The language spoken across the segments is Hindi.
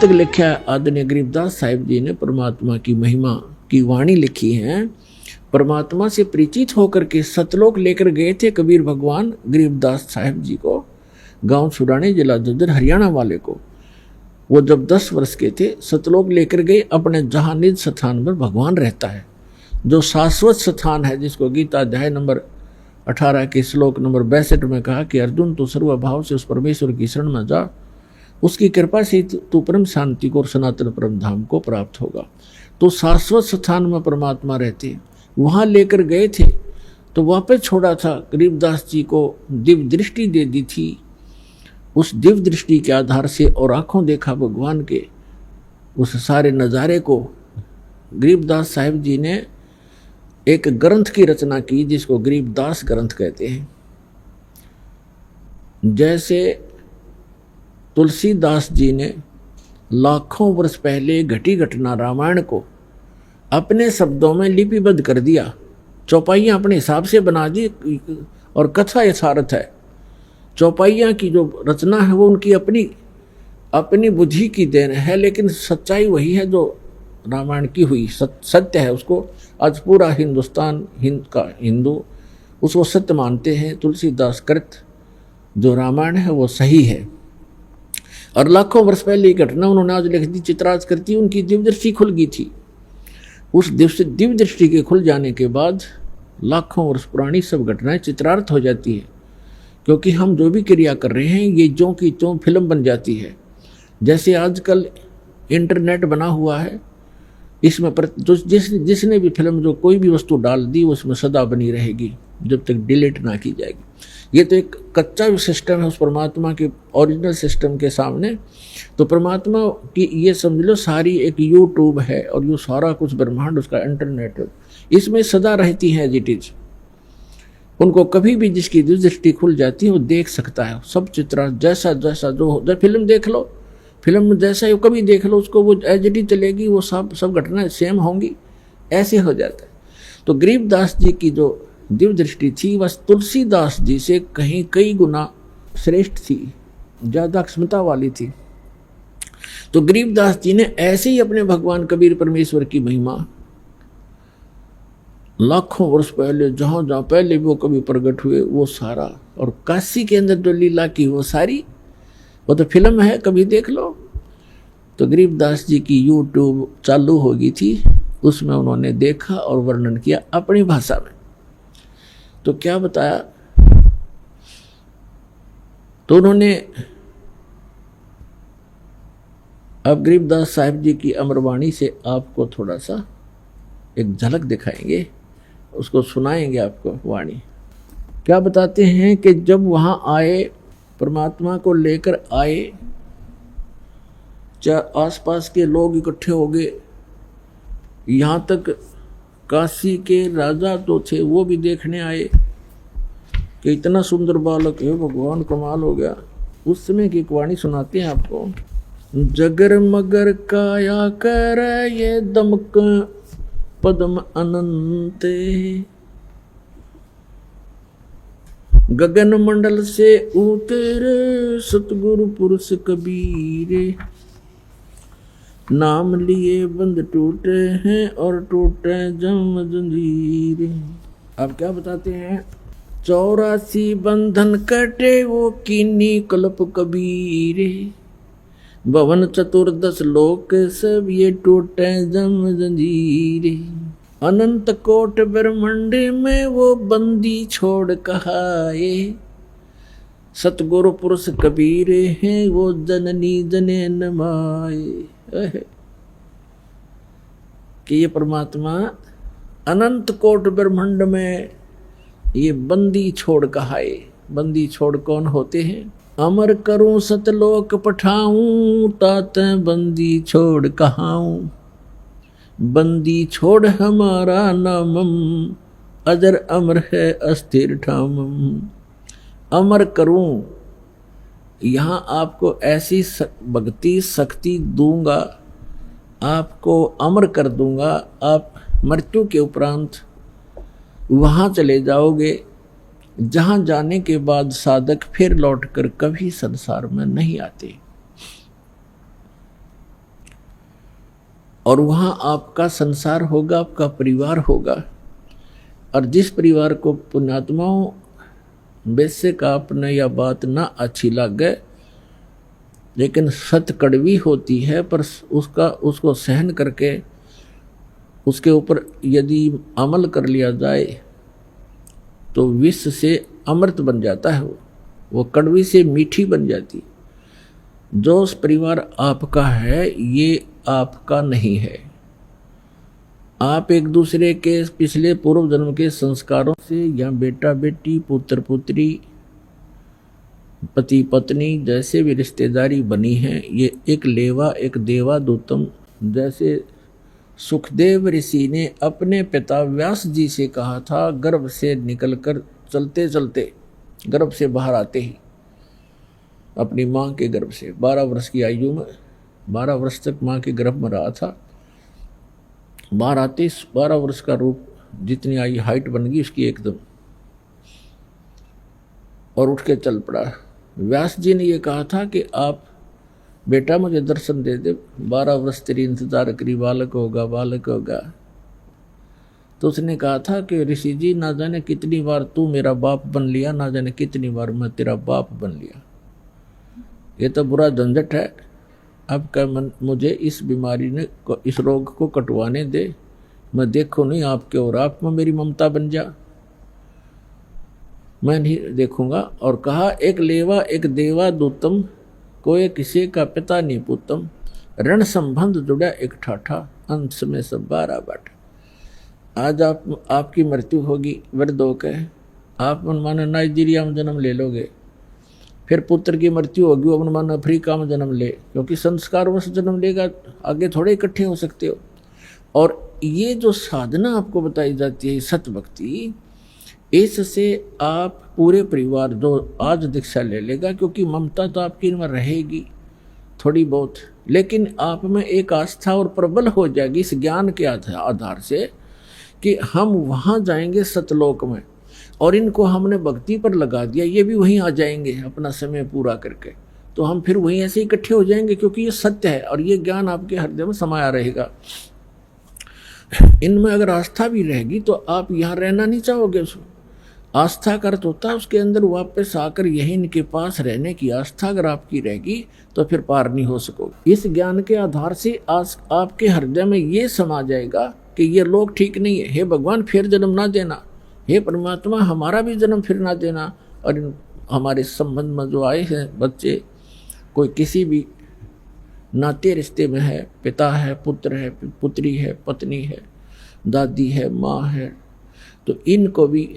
पुस्तक लिखा आदरणीय गरीबदास साहिब जी ने परमात्मा की महिमा की वाणी लिखी है। परमात्मा से परिचित होकर के सतलोक लेकर गए थे कबीर भगवान गरीबदास साहिब जी को, गांव छुड़ाने जिला झज्जर हरियाणा वाले को। वो जब 10 वर्ष के थे सतलोक लेकर गए, अपने जहाँ निज स्थान पर भगवान रहता है, जो शाश्वत स्थान है, जिसको गीता अध्याय नंबर 18 के श्लोक नंबर 62 में कहा कि अर्जुन तो सर्वभाव से उस परमेश्वर की शरण में जा, उसकी कृपा से तू परम शांति को और सनातन परम धाम को प्राप्त होगा। तो शाश्वत स्थान में परमात्मा रहते, वहाँ लेकर गए थे तो वापस छोड़ा था। गरीबदास जी को दिव्य दृष्टि दे दी थी। उस दिव्य दृष्टि के आधार से और आंखों देखा भगवान के उस सारे नज़ारे को, गरीबदास साहिब जी ने एक ग्रंथ की रचना की जिसको गरीबदास ग्रंथ कहते हैं। जैसे तुलसीदास जी ने लाखों वर्ष पहले घटी घटना रामायण को अपने शब्दों में लिपिबद्ध कर दिया, चौपाइयाँ अपने हिसाब से बना दी और कथा यथार्थ है। चौपाइयाँ की जो रचना है वो उनकी अपनी बुद्धि की देन है, लेकिन सच्चाई वही है जो रामायण की हुई सत्य है। उसको आज पूरा हिंदुस्तान हिंदू उसको सत्य मानते हैं। तुलसीदास कृत जो रामायण है वो सही है और लाखों वर्ष पहले की घटना उन्होंने आज लिख दी, चित्रार्थ करती। उनकी दिव्य दृष्टि खुल गई थी। उस दिव्य दृष्टि के खुल जाने के बाद लाखों वर्ष पुरानी सब घटनाएं चित्रार्थ हो जाती है, क्योंकि हम जो भी क्रिया कर रहे हैं ये ज्यों की त्यों फिल्म बन जाती है। जैसे आजकल इंटरनेट बना हुआ है, इसमें जिसने भी फिल्म जो कोई भी वस्तु डाल दी उसमें सदा बनी रहेगी जब तक डिलीट ना की जाएगी। ये तो एक कच्चा सिस्टम है उस परमात्मा के ओरिजिनल सिस्टम के सामने। तो परमात्मा की ये समझ लो सारी एक यूट्यूब है और ये सारा कुछ ब्रह्मांड उसका इंटरनेट है, इसमें सदा रहती है एज इट इज। उनको कभी भी जिसकी दृष्टि खुल जाती है वो देख सकता है सब चित्र, जैसा जैसा जो फिल्म देख लो, फिल्म में जैसा ही कभी देख लो उसको वो एज इट इज चलेगी, वो सब घटनाएं सेम होंगी, ऐसे हो जाता है। तो गरीबदास जी की जो दिव्य दृष्टि थी वह तुलसीदास जी से कहीं कई गुना श्रेष्ठ थी, ज़्यादा क्षमता वाली थी। तो गरीबदास जी ने ऐसे ही अपने भगवान कबीर परमेश्वर की महिमा लाखों वर्ष पहले जहाँ जहाँ पहले वो कभी प्रकट हुए वो सारा, और काशी के अंदर जो लीला की वो सारी, वो तो फिल्म है, कभी देख लो। तो गरीबदास जी की यूट्यूब चालू हो गई थी, उसमें उन्होंने देखा और वर्णन किया अपनी भाषा में। तो क्या बताया, तो उन्होंने अब गरीबदास साहिब जी की अमरवाणी से आपको थोड़ा सा एक झलक दिखाएंगे, उसको सुनाएंगे आपको वाणी। क्या बताते हैं कि जब वहाँ आए, परमात्मा को लेकर आए, चाहे आसपास के लोग इकट्ठे हो गए, यहाँ तक काशी के राजा तो थे वो भी देखने आए कि इतना सुंदर बालक है, भगवान कमाल हो गया। उस समय की एक वाणी सुनाते हैं आपको। जगर मगर काया कर ये दमक पद्म अनंत, गगन मंडल से उतरे सतगुरु पुरुष कबीरे, नाम लिए बंद टूटे हैं और टूटे जम जंजीरे। अब क्या बताते हैं, 84 बंधन कटे वो कीनी कल्प कबीरे, भवन चतुर्दश लोक सब ये टूटे जम जंजीरे, अनंत कोट ब्रह्मांड में वो बंदी छोड़ कहाए, सतगुरु पुरुष कबीर हैं वो जननी जने नमाए। कि ये परमात्मा अनंत कोट ब्रह्मांड में ये बंदी छोड़ कहाए। बंदी छोड़ कौन होते हैं, अमर करूं सतलोक पठाऊं, तात बंदी छोड़ कहाऊं, बंदी छोड़ हमारा नामम, अजर अमर है अस्थिर ठामम। अमर करूं, यहाँ आपको ऐसी भक्ति शक्ति दूंगा, आपको अमर कर दूंगा, आप मृत्यु के उपरांत वहाँ चले जाओगे जहाँ जाने के बाद साधक फिर लौटकर कभी संसार में नहीं आते। और वहाँ आपका संसार होगा, आपका परिवार होगा। और जिस परिवार को पुण्यात्माओं बेशक आपने यह बात ना अच्छी लगे, लेकिन सत कड़वी होती है, पर उसको सहन करके उसके ऊपर यदि अमल कर लिया जाए तो विष से अमृत बन जाता है, वो कड़वी से मीठी बन जाती। जो परिवार आपका है ये आपका नहीं है। आप एक दूसरे के पिछले पूर्व जन्म के संस्कारों से या बेटा बेटी, पुत्र पुत्री, पति पत्नी जैसे भी रिश्तेदारी बनी है, ये एक लेवा एक देवा दूतम। जैसे सुखदेव ऋषि ने अपने पिता व्यास जी से कहा था, गर्भ से निकलकर चलते चलते, गर्भ से बाहर आते ही, अपनी माँ के गर्भ से 12 वर्ष की आयु में, 12 वर्ष तक माँ के गर्भ में रहा था। बाहर आते 12 वर्ष का रूप जितनी आई हाइट बन गई उसकी एकदम, और उठ के चल पड़ा। व्यास जी ने ये कहा था कि आप बेटा मुझे दर्शन दे दे, 12 वर्ष तेरी इंतजार करी, बालक होगा बालक होगा। तो उसने कहा था कि ऋषि जी, ना जाने कितनी बार तू मेरा बाप बन लिया, ना जाने कितनी बार मैं तेरा बाप बन लिया। ये तो बुरा झंझट है। अब क्या मुझे इस बीमारी ने, इस रोग को कटवाने दे, मैं देखो नहीं आपके और आप में मेरी ममता बन जा, मैं नहीं देखूंगा। और कहा, एक लेवा एक देवा दूतम, कोई किसी का पिता नहीं पुतम, ऋण संबंध जुड़ा एक ठाठा, अंश में सब 12 बाट। आज आपकी मृत्यु होगी वृद्ध होकर, आप मनमाना नाइजीरिया में जन्म ले लोगे, फिर पुत्र की मृत्यु होगी वो मनमाना अफ्रीका में जन्म ले, क्योंकि संस्कार वश जन्म लेगा, आगे थोड़े इकट्ठे हो सकते हो। और ये जो साधना आपको बताई जाती है सत भक्ति, इससे आप पूरे परिवार जो आज दीक्षा ले लेगा, क्योंकि ममता तो आपकी में रहेगी थोड़ी बहुत, लेकिन आप में एक आस्था और प्रबल हो जाएगी इस ज्ञान के आधार से कि हम वहाँ जाएंगे सतलोक में, और इनको हमने भक्ति पर लगा दिया, ये भी वहीं आ जाएंगे अपना समय पूरा करके, तो हम फिर वहीं ऐसे इकट्ठे हो जाएंगे, क्योंकि ये सत्य है और ये ज्ञान आपके हृदय में समाया रहेगा। इनमें अगर आस्था भी रहेगी तो आप यहाँ रहना नहीं चाहोगे। आस्था का अर्थ होता है उसके अंदर वापस आकर यही इनके पास रहने की आस्था अगर आपकी रहेगी तो फिर पार नहीं हो सकोगे। इस ज्ञान के आधार से आज आपके हृदय में ये समा जाएगा कि ये लोग ठीक नहीं है, हे भगवान फिर जन्म ना देना, हे परमात्मा हमारा भी जन्म फिर ना देना। और हमारे संबंध में जो आए हैं बच्चे, कोई किसी भी नाते रिश्ते में है, पिता है, पुत्र है, पुत्री है, पत्नी है, दादी है, माँ है, तो इनको भी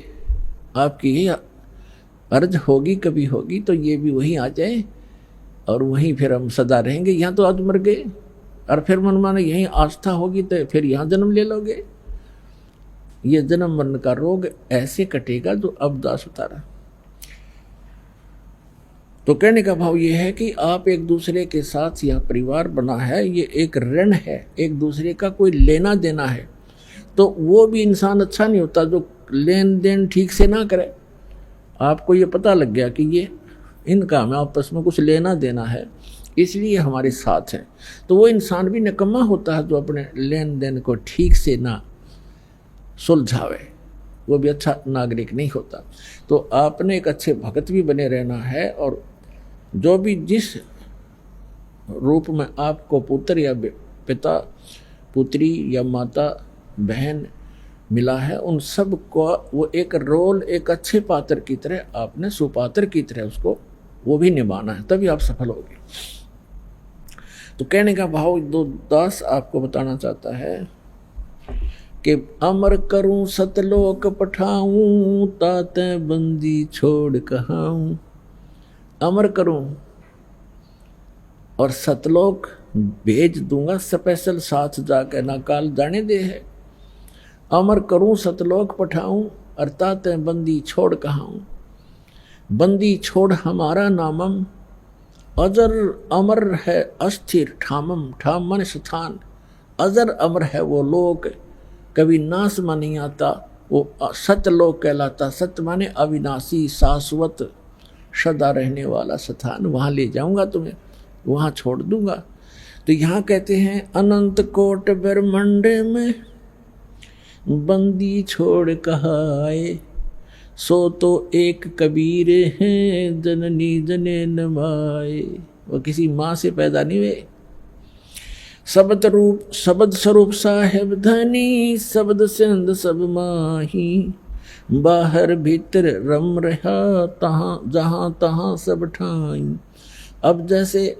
आपकी ये अर्ज होगी, कभी होगी तो ये भी वहीं आ जाए और वहीं फिर हम सदा रहेंगे। यहाँ तो आज मर गए और फिर मन माने यहीं आस्था होगी तो फिर यहाँ जन्म ले लोगे। ये जन्म मरण का रोग ऐसे कटेगा जो अब दास उतारा। तो कहने का भाव ये है कि आप एक दूसरे के साथ यह परिवार बना है, ये एक ऋण है, एक दूसरे का कोई लेना देना है। तो वो भी इंसान अच्छा नहीं होता जो लेन देन ठीक से ना करे। आपको ये पता लग गया कि ये इनका हमें आपस में कुछ लेना देना है, इसलिए हमारे साथ हैं, तो वो इंसान भी निकम्मा होता है जो अपने लेन देन को ठीक से ना सुलझावे, वो भी अच्छा नागरिक नहीं होता। तो आपने एक अच्छे भगत भी बने रहना है, और जो भी जिस रूप में आपको पुत्र या पिता, पुत्री या माता, बहन मिला है, उन सब को वो एक रोल, एक अच्छे पात्र की तरह आपने सुपात्र की तरह उसको वो भी निभाना है, तभी आप सफल होगे। तो कहने का भाव दो दास आपको बताना चाहता है कि अमर करूं सतलोक पठाऊं, ताते बंदी छोड़ कहाऊं। अमर करूं और सतलोक भेज दूंगा, स्पेशल साथ जाकर ना काल जाने दे है। अमर करूं सतलोक पठाऊं, अर्थात बंदी छोड़ कहाऊं। बंदी छोड़ हमारा नामम, अजर अमर है अस्थिर ठामम। ठाम मन स्थान, अजर अमर है वो लोक, कभी नाश में नहीं आता, वो सतलोक कहलाता। सत्य माने अविनाशी, शाश्वत, सदा रहने वाला स्थान, वहाँ ले जाऊंगा तुम्हें, वहाँ छोड़ दूंगा। तो यहाँ कहते हैं अनंत कोट ब्रह्मांड में बंदी छोड़ कहाए, सो तो एक कबीर हैं जननी जने नमाए। वो किसी माँ से पैदा नहीं हुए। शब्द स्वरूप साहेब धनी, शब्द सिंध सब माही, बाहर भीतर रम रहा तहाँ जहाँ तहाँ सब ठाई। अब जैसे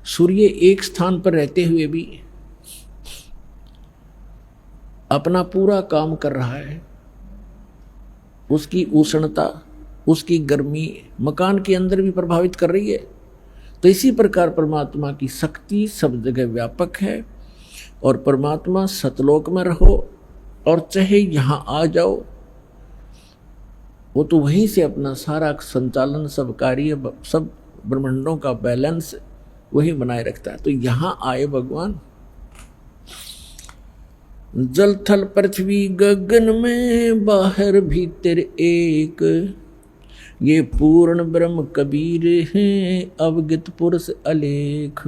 सूर्य एक स्थान पर रहते हुए भी अपना पूरा काम कर रहा है, उसकी उष्णता, उसकी गर्मी मकान के अंदर भी प्रभावित कर रही है, तो इसी प्रकार परमात्मा की शक्ति सब जगह व्यापक है। और परमात्मा सतलोक में रहो और चाहे यहाँ आ जाओ, वो तो वहीं से अपना सारा संचालन, सब कार्य, सब ब्रह्मांडों का बैलेंस वही बनाए रखता है। तो यहाँ आए भगवान। जल थल पृथ्वी गगन में बाहर भीतर एक, ये पूर्ण ब्रह्म कबीर हैं अवगत पुरुष अलेख।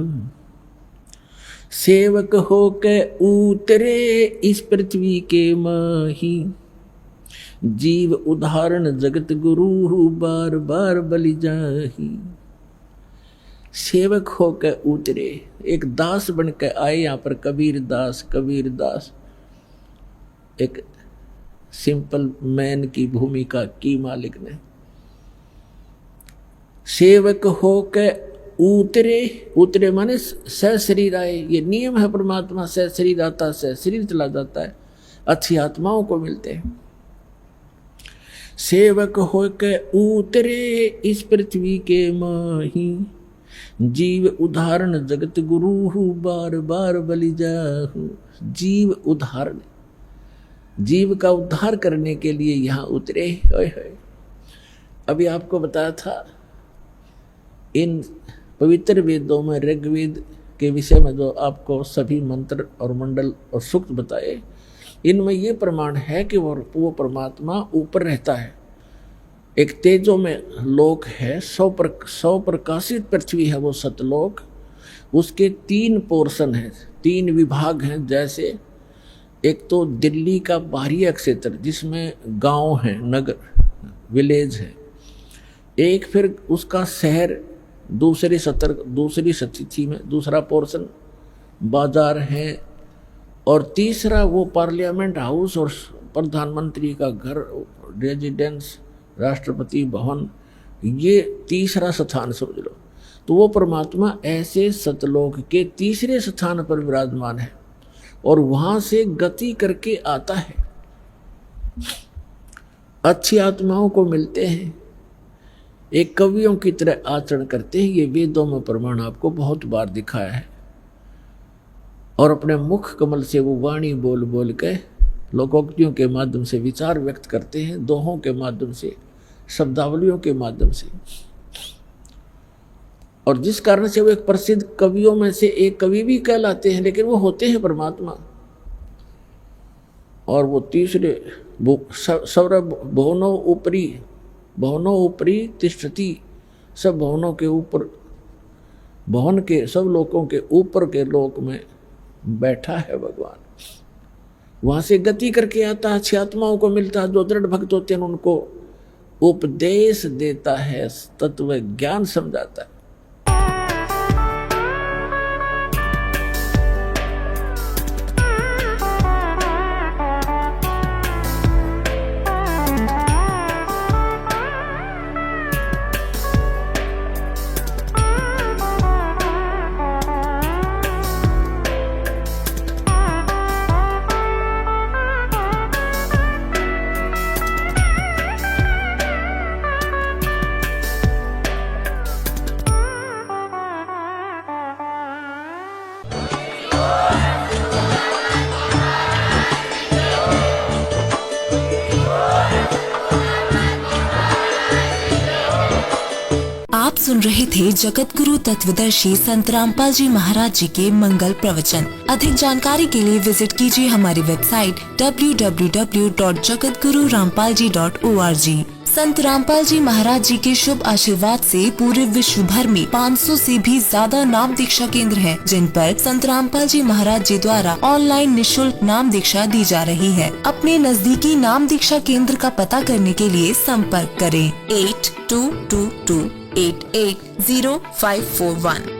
सेवक हो के उतरे इस पृथ्वी के माही, जीव उदाहरण जगत गुरु बार बार बलि जाही। सेवक हो के उतरे, एक दास बन के आए यहाँ पर कबीर दास। कबीर दास एक सिंपल मैन की भूमिका की मालिक ने। सेवक हो के उतरे, उतरे माने सशरीर आए। ये नियम है परमात्मा, सशरीर आता, सशरीर चला जाता है, अच्छी आत्माओं को मिलते हैं। सेवक हो के उतरे इस पृथ्वी के माही, जीव उदाहरण जगत गुरु बार बार बलि जाहु। जीव उदाहरण, जीव का उद्धार करने के लिए यहाँ उतरे। अभी आपको बताया था इन पवित्र वेदों में, ऋग्वेद के विषय में जो आपको सभी मंत्र और मंडल और सूक्त बताए, इनमें ये प्रमाण है कि वो परमात्मा ऊपर रहता है। एक तेजो में लोक है, 100 प्रकाशित पृथ्वी है वो सतलोक। उसके 3 पोर्शन हैं, 3 विभाग हैं। जैसे एक तो दिल्ली का बाहरी क्षेत्र जिसमें गांव हैं, नगर, विलेज है। एक फिर उसका शहर दूसरी स्थिति में, दूसरा पोर्शन बाजार है। और तीसरा वो पार्लियामेंट हाउस और प्रधानमंत्री का घर, रेजिडेंस, राष्ट्रपति भवन, ये तीसरा स्थान समझ लो। तो वो परमात्मा ऐसे सतलोक के तीसरे स्थान पर विराजमान है और वहां से गति करके आता है, अच्छी आत्माओं को मिलते हैं, एक कवियों की तरह आचरण करते हैं। ये वेदों में प्रमाण आपको बहुत बार दिखाया है। और अपने मुख कमल से वो वाणी बोल बोल के लोकोक्तियों के माध्यम से विचार व्यक्त करते हैं, दोहों के माध्यम से, शब्दावलियों के माध्यम से। और जिस कारण से वो एक प्रसिद्ध कवियों में से एक कवि भी कहलाते हैं, लेकिन वो होते हैं परमात्मा। और वो तीसरे सौरभ भवनों ऊपरी तिष्ठति, सब भवनों के ऊपर, भवन के सब लोकों के ऊपर के लोक में बैठा है भगवान। वहां से गति करके आता है, अच्छी आत्माओं को मिलता है। जो दृढ़ भक्त होते हैं उनको उपदेश देता है, तत्व ज्ञान समझाता है। आप सुन रहे थे जगत गुरु तत्वदर्शी संत रामपाल जी महाराज जी के मंगल प्रवचन। अधिक जानकारी के लिए विजिट कीजिए हमारी वेबसाइट www.jagatgururampalji.org। संत रामपाल जी महाराज जी के शुभ आशीर्वाद से पूरे विश्व भर में 500 से भी ज्यादा नाम दीक्षा केंद्र हैं, जिन पर संत रामपाल जी महाराज जी द्वारा ऑनलाइन निशुल्क नाम दीक्षा दी जा रही है। अपने नजदीकी नाम दीक्षा केंद्र का पता करने के लिए संपर्क करें 8222880541।